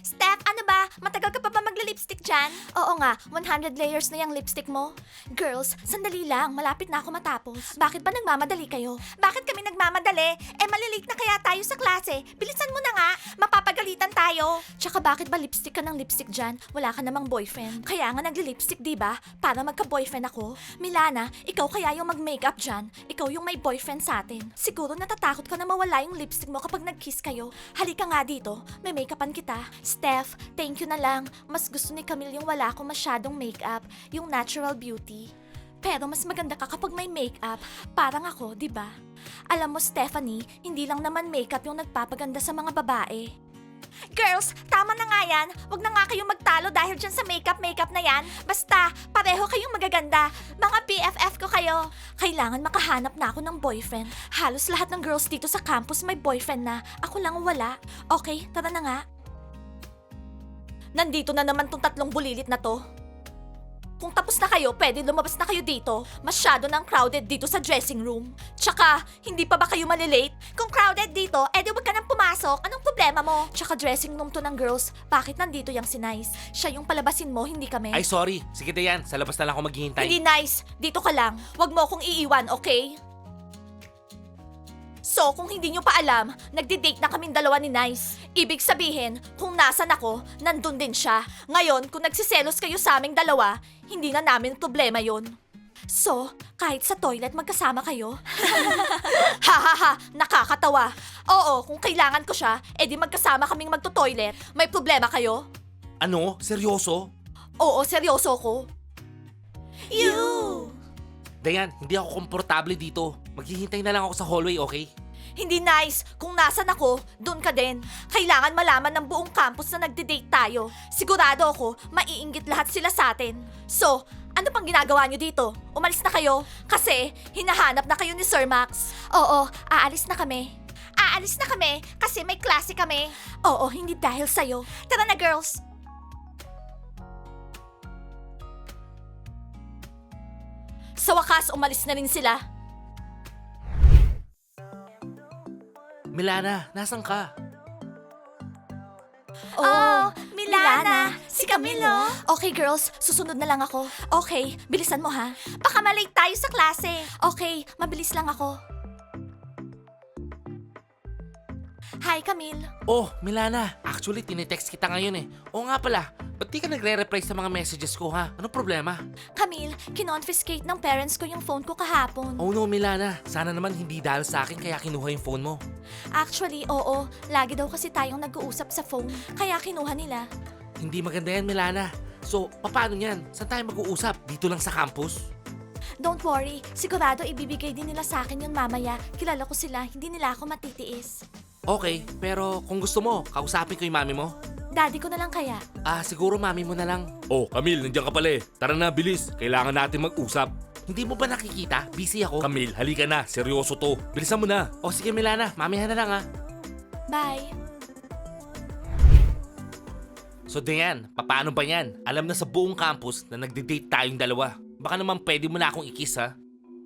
Steph, ano ba? Matagal ka pa ba magli-lipstick dyan? Oo nga, 100 layers na yung lipstick mo. Girls, sandali lang. Malapit na ako matapos. Bakit ba nagmamadali kayo? Bakit kami nagmamadali? Malilate na kaya tayo sa klase. Bilisan mo na nga. Mapapagalitan tayo. Tsaka bakit ba lipstick ka ng lipstick dyan? Wala ka namang boyfriend. Kaya nga nagli-lipstick, diba? Para magka-boyfriend ako. Milana, ikaw kaya yung mag-makeup dyan. Ikaw yung may boyfriend sa atin. Siguro natatakot ka na mawala yung lipstick mo kapag nag-kiss kayo. Halika nga dito. May make-upan kita. Steph, thank you na lang. Mas gusto ni Camille yung wala akong masyadong makeup, yung natural beauty. Pero mas maganda ka kapag may makeup, parang ako, di ba? Alam mo, Stephanie, hindi lang naman makeup yung nagpapaganda sa mga babae. Girls, tama na nga yan. Huwag na nga kayong magtalo dahil dyan sa makeup na yan. Basta, pareho kayong magaganda. Mga BFF ko kayo. Kailangan makahanap na ako ng boyfriend. Halos lahat ng girls dito sa campus may boyfriend na. Ako lang wala. Okay, tara na nga. Nandito na naman tong tatlong bulilit na to. Kung tapos na kayo, pwede lumabas na kayo dito. Masyado nang crowded dito sa dressing room. Tsaka, hindi pa ba kayo malilate? Kung crowded dito, edi wag ka nang pumasok. Anong problema mo? Tsaka dressing room to ng girls. Bakit nandito yung si Nice? Siya yung palabasin mo, hindi kami. Ay, sorry. Sige, Dayan. Sa labas na lang ako maghihintay. Hindi Nice. Dito ka lang. Wag mo akong iiwan, okay? So, kung hindi nyo pa alam, nagdi-date na kaming dalawa ni Nice. Ibig sabihin, kung nasan ako, nandun din siya. Ngayon, kung nagsiselos kayo sa aming dalawa, hindi na namin problema yon. So, kahit sa toilet magkasama kayo? Ha, nakakatawa. Oo, kung kailangan ko siya, edi magkasama kaming magto-toilet. May problema kayo? Ano? Seryoso? Oo, seryoso ko. You! Dayan, hindi ako komportable dito. Maghihintay na lang ako sa hallway, okay? Hindi Nice. Kung nasan ako, dun ka din. Kailangan malaman ng buong campus na nagde-date tayo. Sigurado ako, maiinggit lahat sila sa atin. So, ano pang ginagawa nyo dito? Umalis na kayo? Kasi, hinahanap na kayo ni Sir Max. Oo, aalis na kami. Aalis na kami kasi may klase kami. Oo, hindi dahil sa'yo. Tara na, girls. Sa wakas, umalis na rin sila. Milana, nasan ka? Oh, Milana! Si Camilo! Okay, girls. Susunod na lang ako. Okay, bilisan mo ha. Baka malate tayo sa klase. Okay, mabilis lang ako. Hi, Camille. Oh, Milana. Actually, tinetext kita ngayon eh. Oo nga pala. Ba't di ka nagre-reply sa mga messages ko ha? Anong problema? Camille, kinonfiscate ng parents ko yung phone ko kahapon. Oh no, Milana. Sana naman hindi dahil sa akin kaya kinuha yung phone mo. Actually, oo. Lagi daw kasi tayong nag-uusap sa phone. Kaya kinuha nila. Hindi maganda yan, Milana. So, paano yan? Saan tayo mag-uusap? Dito lang sa campus? Don't worry. Sigurado ibibigay din nila sa akin yun mamaya. Kilala ko sila. Hindi nila ako matitiis. Okay, pero kung gusto mo, kausapin ko yung mami mo. Daddy ko na lang kaya. Siguro mami mo na lang. Oh, Camille, nandiyan ka pala eh. Tara na, bilis. Kailangan natin mag-usap. Hindi mo ba nakikita? Busy ako. Camille, halika na. Seryoso to. Bilisan mo na. O sige, Milana. Mamihan na lang ha. Bye. So Dayan, paano ba yan? Alam na sa buong campus na nagde-date tayong dalawa. Baka naman pwede mo na akong i-kiss ha?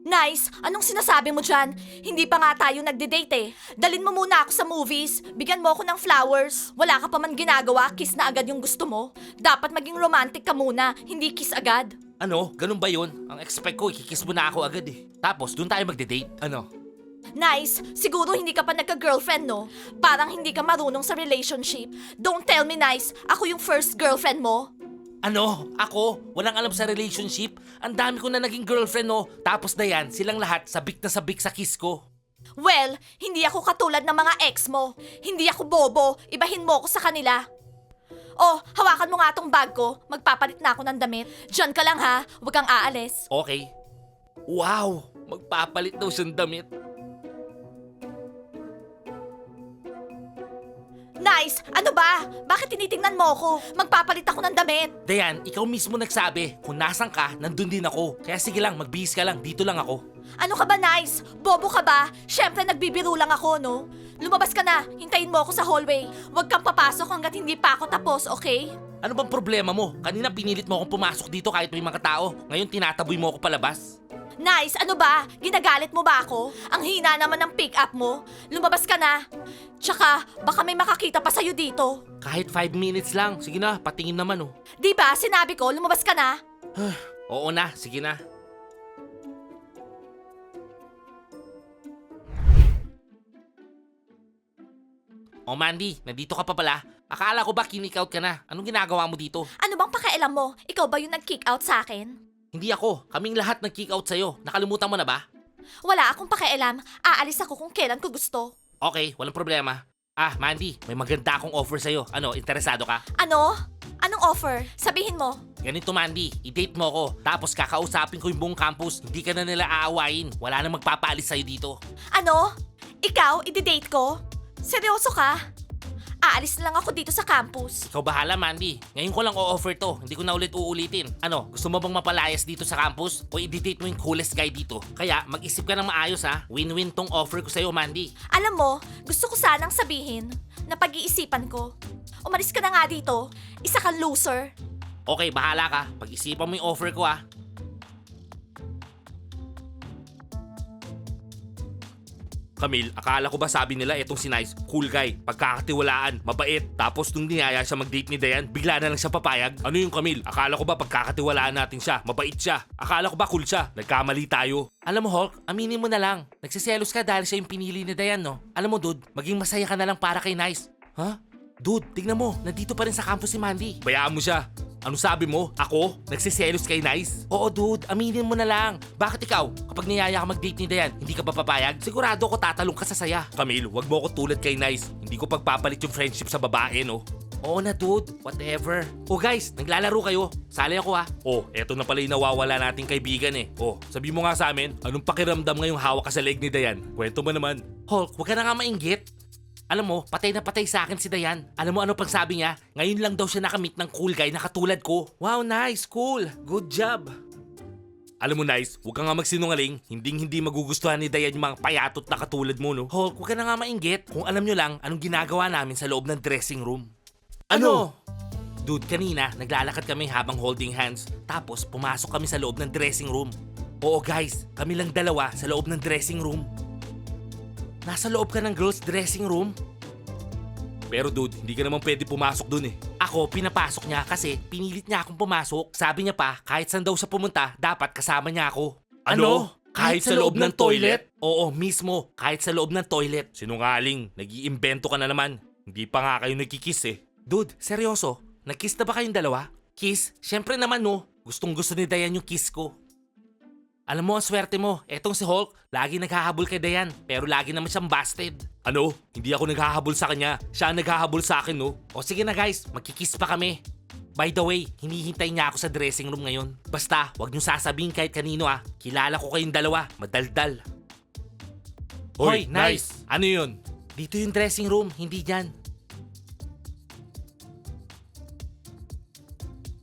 Nice! Anong sinasabi mo dyan? Hindi pa nga tayo nagde-date eh. Dalin mo muna ako sa movies. Bigyan mo ako ng flowers. Wala ka pa man ginagawa, kiss na agad yung gusto mo. Dapat maging romantic ka muna, hindi kiss agad. Ano? Ganun ba yun? Ang expect ko, ikikiss mo na ako agad eh. Tapos, dun tayo magde-date. Ano? Nice! Siguro hindi ka pa nagka-girlfriend, no? Parang hindi ka marunong sa relationship. Don't tell me, Nice, ako yung first girlfriend mo. Ano? Ako? Walang alam sa relationship? Ang dami ko na naging girlfriend no. Tapos Dayan, silang lahat sabik na sabik sa kiss ko. Well, hindi ako katulad ng mga ex mo. Hindi ako bobo. Ibahin mo ako sa kanila. Oh, hawakan mo nga tong bag ko. Magpapalit na ako ng damit. Diyan ka lang ha. Huwag kang aalis. Okay. Wow! Magpapalit daw siyang damit. Nice! Ano ba? Bakit tinitingnan mo ako? Magpapalit ako ng damit. Dayan, ikaw mismo nagsabi. Kung nasan ka, nandun din ako. Kaya sige lang, magbihis ka lang. Dito lang ako. Ano ka ba, Nice? Bobo ka ba? Siyempre nagbibiro lang ako, no? Lumabas ka na. Hintayin mo ako sa hallway. Huwag kang papasok hanggat hindi pa ako tapos, okay? Ano bang problema mo? Kanina pinilit mo akong pumasok dito kahit may mga tao. Ngayon tinataboy mo ako palabas. Nice, ano ba? Ginagalit mo ba ako? Ang hina naman ng pick-up mo. Lumabas ka na. Tsaka, baka may makakita pa sa'yo dito. Kahit 5 minutes lang. Sige na, patingin naman oh. Di ba, sinabi ko, lumabas ka na. Oo na, sige na. Oh Mandy, nandito ka pa pala. Akala ko ba kick out ka na? Anong ginagawa mo dito? Ano bang pakialam mo? Ikaw ba yung nag-kick out sa akin? Hindi ako. Kaming lahat nag-kick out sa'yo. Nakalimutan mo na ba? Wala akong pakialam. Aalis ako kung kailan ko gusto. Okay, walang problema. Ah, Mandy, may maganda akong offer sa'yo. Ano, interesado ka? Ano? Anong offer? Sabihin mo. Ganito Mandy, i-date mo ako. Tapos kakausapin ko yung buong campus. Hindi ka na nila aawayin. Wala na magpapaalis sa'yo dito. Ano? Ikaw, i-date ko? Seryoso ka? Aalis na lang ako dito sa campus. Ikaw bahala Mandy. Ngayon ko lang o-offer to. Hindi ko na ulit uulitin. Ano, gusto mo bang mapalayas dito sa campus? O i-date mo yung coolest guy dito? Kaya mag-isip ka ng maayos ha. Win-win tong offer ko sa'yo Mandy. Alam mo, gusto ko sanang sabihin na pag-iisipan ko. Umalis ka na nga dito. Isa kang loser. Okay, bahala ka. Pag-isipan mo yung offer ko ha. Camille, akala ko ba sabi nila etong si Nice, cool guy, pagkakatiwalaan, mabait. Tapos nung niyaya siya mag-date ni Dayan, bigla na lang siya papayag. Ano yung Camille? Akala ko ba pagkakatiwalaan natin siya, mabait siya. Akala ko ba cool siya, nagkamali tayo. Alam mo Hulk, aminin mo na lang. Nagsiselos ka dahil siya yung pinili ni Dayan no? Alam mo dude, maging masaya ka na lang para kay Nice. Ha? Dude, tignan mo, nandito pa rin sa campus si Mandy. Bayaan mo siya. Ano sabi mo? Ako? Nagsiselos kay Nice? Oo dude, aminin mo na lang. Bakit ikaw, kapag niyaya ka mag-date ni Dayan, hindi ka pa papayag? Sigurado ko tatalong ka sa saya. Camille, wag mo ako tulad kay Nice. Hindi ko pagpapalit yung friendship sa babae, no? Oo na dude, whatever. Oh guys, naglalaro kayo. Sali ako ha. Oh, eto na pala yung nawawala nating kaibigan eh. Oh, sabi mo nga sa amin, anong pakiramdam ngayong hawak ka sa leg ni Dayan? Kwento mo naman. Hulk, huwag ka na nga mainggit. Alam mo, patay na patay sa akin si Dayan. Alam mo ano pang sabi niya? Ngayon lang daw siya nakamit ng cool guy na katulad ko. Wow, nice, cool. Good job. Alam mo Nice, huwag ka nga magsinungaling. Hindi magugustuhan ni Dayan yung mga payatot na katulad mo, no? Hulk, huwag ka na nga mainggit. Kung alam nyo lang, anong ginagawa namin sa loob ng dressing room. Ano? Dude, kanina, naglalakad kami habang holding hands. Tapos, pumasok kami sa loob ng dressing room. Oo guys, kami lang dalawa sa loob ng dressing room. Nasa loob ka ng girls' dressing room? Pero dude, hindi ka naman pwede pumasok dun eh. Ako, pinapasok niya kasi pinilit niya akong pumasok. Sabi niya pa, kahit saan daw siya pumunta, dapat kasama niya ako. Ano? Kahit sa loob ng toilet? Oo, mismo. Kahit sa loob ng toilet. Sinungaling, nag-iimbento ka na naman. Hindi pa nga kayo nagkikiss eh. Dude, seryoso? Nag-kiss na ba kayong dalawa? Kiss? Siyempre naman no. Gustong gusto ni Dayan yung kiss ko. Alam mo, ang swerte mo. Etong si Hulk, lagi naghahabol kay Dayan. Pero lagi naman siyang busted. Ano? Hindi ako naghahabol sa kanya. Siya ang naghahabol sa akin, no? O sige na guys, magkikiss pa kami. By the way, hinihintay niya ako sa dressing room ngayon. Basta, wag niyo sasabihin kahit kanino ah. Kilala ko kayong dalawa, madaldal. Hoy, nice! Ano yun? Dito yung dressing room, hindi dyan.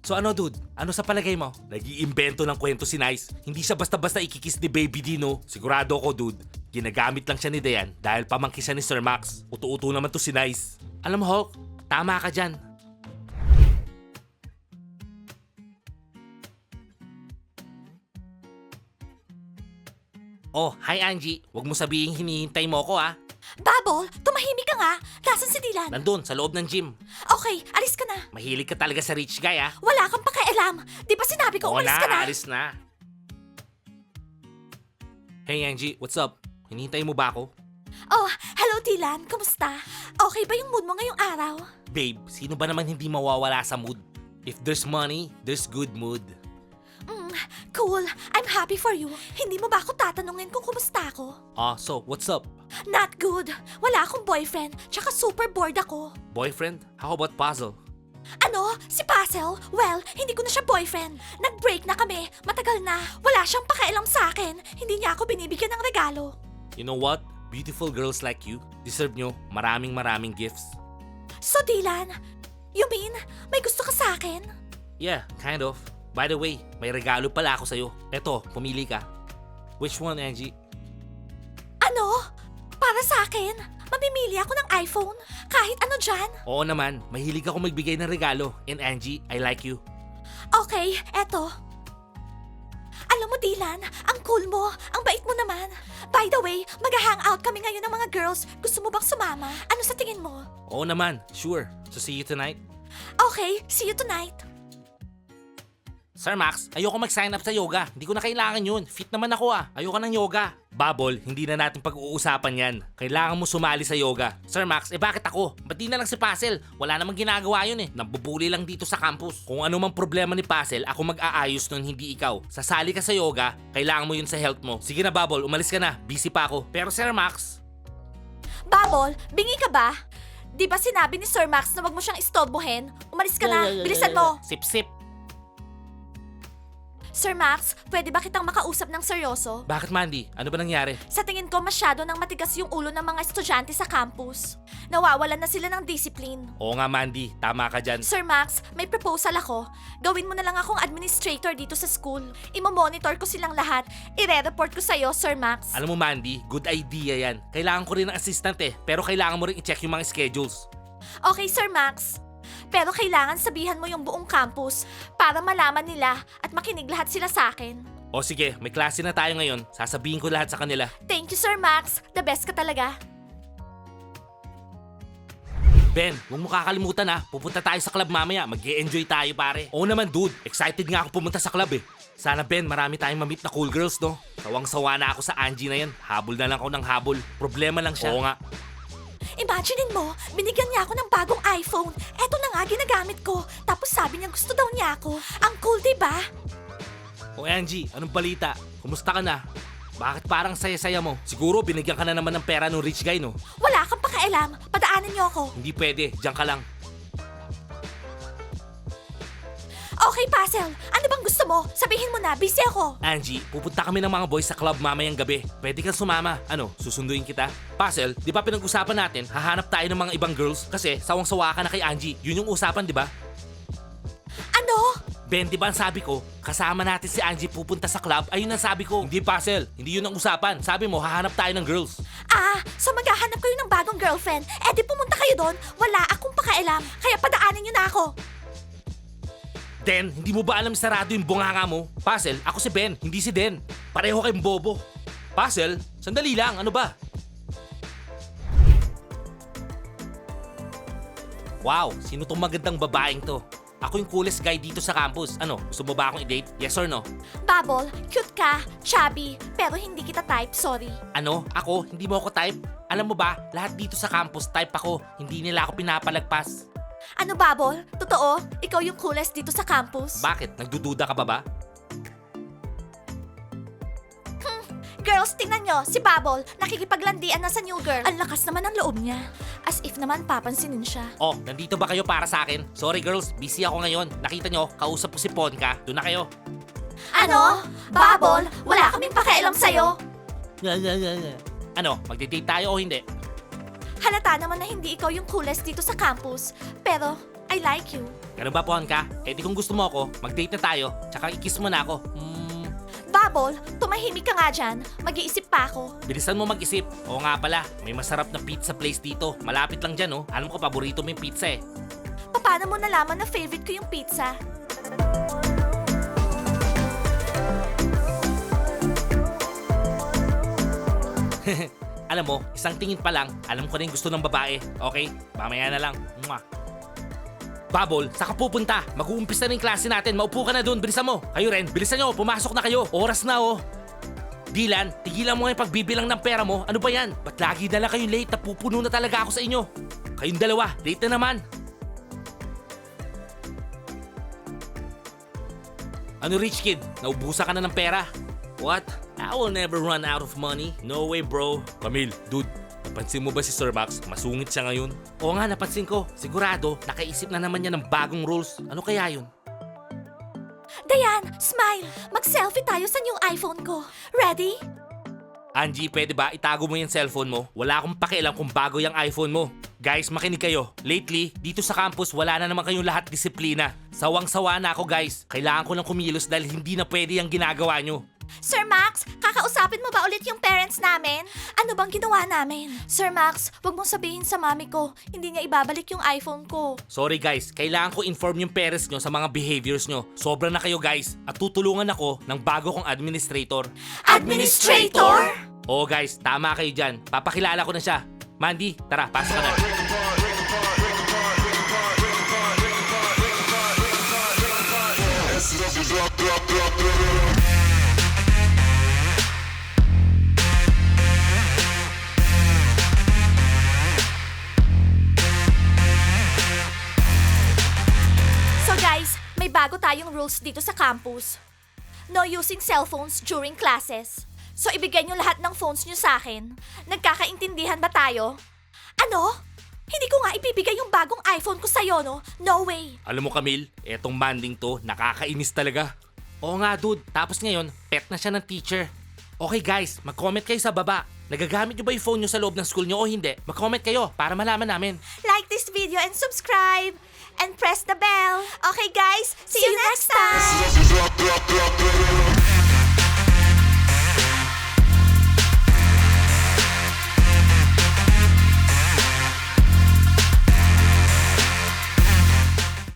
So ano dude? Ano sa palagay mo? Nag-iimbento ng kwento si Nice. Hindi siya basta-basta ikikiss ni Baby Dino. Sigurado ko, dude. Ginagamit lang siya ni Dayan dahil pamangkin siya ni Sir Max. Utu-utu naman to si Nice. Alam mo Hulk, tama ka dyan. Oh, hi Angie. Huwag mo sabihin hinihintay mo ako ah. Bubble, tumahimik ka nga. Nasaan si Dylan? Nandun, sa loob ng gym. Okay, alis ka na. Mahilig ka talaga sa rich guy ah. Wala kang pakialam. Di ba sinabi ko Oo umalis ka na? alis na. Hey Angie, what's up? Hinihintay mo ba ako? Oh, hello Dylan. Kumusta? Okay ba yung mood mo ngayong araw? Babe, sino ba naman hindi mawawala sa mood? If there's money, there's good mood. Cool. I'm happy for you. Hindi mo ba ako tatanungin kung kumusta ako? So, what's up? Not good. Wala akong boyfriend. Tsaka super bored ako. Boyfriend? How about puzzle? Ano? Si Puzzle? Well, hindi ko na siya boyfriend. Nag-break na kami. Matagal na. Wala siyang pakialam sa akin. Hindi niya ako binibigyan ng regalo. You know what? Beautiful girls like you deserve nyo maraming gifts. So, Dylan, you mean may gusto ka sa akin? Yeah, kind of. By the way, may regalo pala ako sa'yo. Eto, pumili ka. Which one, Angie? Ano? Para sa akin? Mamimili ako ng iPhone? Kahit ano dyan? Oo naman, mahilig ako magbigay ng regalo. And Angie, I like you. Okay, eto. Alam mo, Dylan, ang cool mo, ang bait mo naman. By the way, mag-hangout kami ngayon ng mga girls. Gusto mo bang sumama? Ano sa tingin mo? Oo naman, sure. So see you tonight? Okay, see you tonight. Sir Max, ayoko mag-sign up sa yoga. Hindi ko na kailangan yun. Fit naman ako ah. Ayoko ng yoga. Bubble, hindi na natin pag-uusapan yan. Kailangan mo sumali sa yoga. Sir Max, bakit ako? Ba't di na lang si Puzzle? Wala namang ginagawa yun eh. Nambubuli lang dito sa campus. Kung ano mang problema ni Puzzle, ako mag-aayos nun, hindi ikaw. Sasali ka sa yoga, kailangan mo yun sa health mo. Sige na Bubble, umalis ka na. Busy pa ako. Pero Sir Max, Bubble, bingi ka ba? Di ba sinabi ni Sir Max na wag mo siyang istorbohin? Umalis ka na, bilisan mo. sip-sip. Sir Max, pwede ba kitang makausap ng seryoso? Bakit Mandy? Ano ba nangyari? Sa tingin ko masyado nang matigas yung ulo ng mga estudyante sa campus. Nawawalan na sila ng discipline. Oo nga Mandy, tama ka dyan. Sir Max, may proposal ako. Gawin mo na lang akong administrator dito sa school. Imo-monitor ko silang lahat. Ire-report ko sa'yo, Sir Max. Alam mo Mandy, good idea yan. Kailangan ko rin ng assistant eh, pero kailangan mo rin i-check yung mga schedules. Okay, Sir Max. Pero kailangan sabihan mo yung buong campus para malaman nila at makinig lahat sila sa akin. O sige, may klase na tayo ngayon. Sasabihin ko lahat sa kanila. Thank you, Sir Max. The best ka talaga. Ben, huwag mo kakalimutan ha. Pupunta tayo sa club mamaya. Mag-e-enjoy tayo pare. Oo naman dude, excited nga ako pumunta sa club eh. Sana Ben, marami tayong ma-meet na cool girls no. Sawang-sawa na ako sa Angie na yan. Habol na lang ako ng habol. Problema lang siya. Oo nga. Imaginein mo, binigyan niya ako ng bagong iPhone. Eto na nga ginagamit ko. Tapos sabi niya gusto daw niya ako. Ang cool, diba? O Angie, anong balita? Kumusta ka na? Bakit parang saya-saya mo? Siguro binigyan ka na naman ng pera ng rich guy no? Wala kang pakialam. Padaanin niyo ako. Hindi pwede, diyan ka lang. Okay, Puzzle. Ano bang gusto mo? Sabihin mo na, busy ako. Angie, pupunta kami ng mga boys sa club mamayang gabi. Pwede kang sumama. Ano, susunduin kita? Puzzle, di ba pinag-usapan natin, hahanap tayo ng mga ibang girls? Kasi sawang-sawa ka na kay Angie. Yun yung usapan, di ba? Ano? Ben, di ba ang sabi ko, kasama natin si Angie pupunta sa club? Ayun ang sabi ko. Hindi, Puzzle. Hindi yun ang usapan. Sabi mo, hahanap tayo ng girls. So maghahanap kayo ng bagong girlfriend. Eh di pumunta kayo doon. Wala akong pakialam. Kaya padaanin niyo na ako. Den, hindi mo ba alam sarado yung bunganga mo? Puzzle, ako si Ben, hindi si Den. Pareho kayong bobo. Puzzle, sandali lang, ano ba? Wow, sino tong magandang babaeng to? Ako yung coolest guy dito sa campus. Ano, gusto mo ba akong i-date? Yes or no? Bubble, cute ka, chubby, pero hindi kita type, sorry. Ano? Ako? Hindi mo ako type? Alam mo ba, lahat dito sa campus type ako. Hindi nila ako pinapalagpas. Ano, Bubble? Totoo? Ikaw yung coolest dito sa campus? Bakit? Nagdududa ka ba ba? Girls, tingnan nyo, si Bubble, nakikipaglandian na sa new girl. Ang lakas naman ang loob niya. As if naman papansinin siya. Oh, nandito ba kayo para sa akin? Sorry girls, busy ako ngayon. Nakita nyo, kausap ko si Ponka. Doon na kayo. Ano? Bubble, wala kaming pakialam sa'yo. Ano, magde-date tayo o hindi? Halata naman na hindi ikaw yung coolest dito sa campus. Pero, I like you. Ganun ba, Ponka? Eh di kung gusto mo ako, mag-date na tayo, tsaka i-kiss mo na ako. Bubble, tumahimik ka nga dyan. Mag-iisip pa ako. Bilisan mo mag-isip. Oo nga pala, may masarap na pizza place dito. Malapit lang dyan, oh. Alam ko, paborito mo yung pizza eh. Paano mo nalaman na favorite ko yung pizza? Alam mo, isang tingin pa lang, alam ko na yung gusto ng babae. Okay? Mamaya na lang. Mwah. Bubble, saka pupunta. Mag-uumpisa na yung klase natin. Maupo ka na doon. Bilisan mo. Kayo rin, bilisan nyo. Pumasok na kayo. Oras na, oh. Dylan, tigilan mo nga yung pagbibilang ng pera mo. Ano ba yan? Ba't lagi na lang kayong late? Napupuno na talaga ako sa inyo. Kayong dalawa, late na naman. Ano rich kid? Naubusan ka na ng pera? What? I will never run out of money. No way, bro. Camille, dude. Napansin mo ba si Sir Max? Masungit siya ngayon. Oo nga, napansin ko. Sigurado, nakaisip na naman niya ng bagong rules. Ano kaya yun? Dayan, smile. Mag-selfie tayo sa new iPhone ko. Ready? Angie, pwede ba itago mo yung cellphone mo? Wala akong pakialam kung bago yung iPhone mo. Guys, makinig kayo. Lately, dito sa campus, wala na naman kayong lahat disiplina. Sawang-sawa na ako, guys. Kailangan ko lang kumilos dahil hindi na pwede yung ginagawa nyo. Sir Max, kakausapin mo ba ulit yung parents namin? Ano bang ginawa namin? Sir Max, wag mong sabihin sa mami ko. Hindi niya ibabalik yung iPhone ko. Sorry guys, kailangan ko inform yung parents nyo sa mga behaviors nyo. Sobra na kayo guys. At tutulungan ako ng bago kong administrator. Administrator? Oo guys, tama kayo dyan. Papakilala ko na siya. Mandy, tara, pasok ka na. So guys, may bago tayong rules dito sa campus. No using cellphones during classes. So ibigay nyo lahat ng phones nyo sa akin. Nagkakaintindihan ba tayo? Ano? Hindi ko nga ibibigay yung bagong iPhone ko sa'yo, no? No way. Alam mo Camille, etong banding to, nakakainis talaga. Oo nga dude, tapos ngayon, pet na siya ng teacher. Okay guys, mag-comment kayo sa baba. Nagagamit nyo ba yung phone nyo sa loob ng school nyo o hindi? Mag-comment kayo para malaman namin. Like this video and subscribe. And press the bell. Okay guys, see you next time.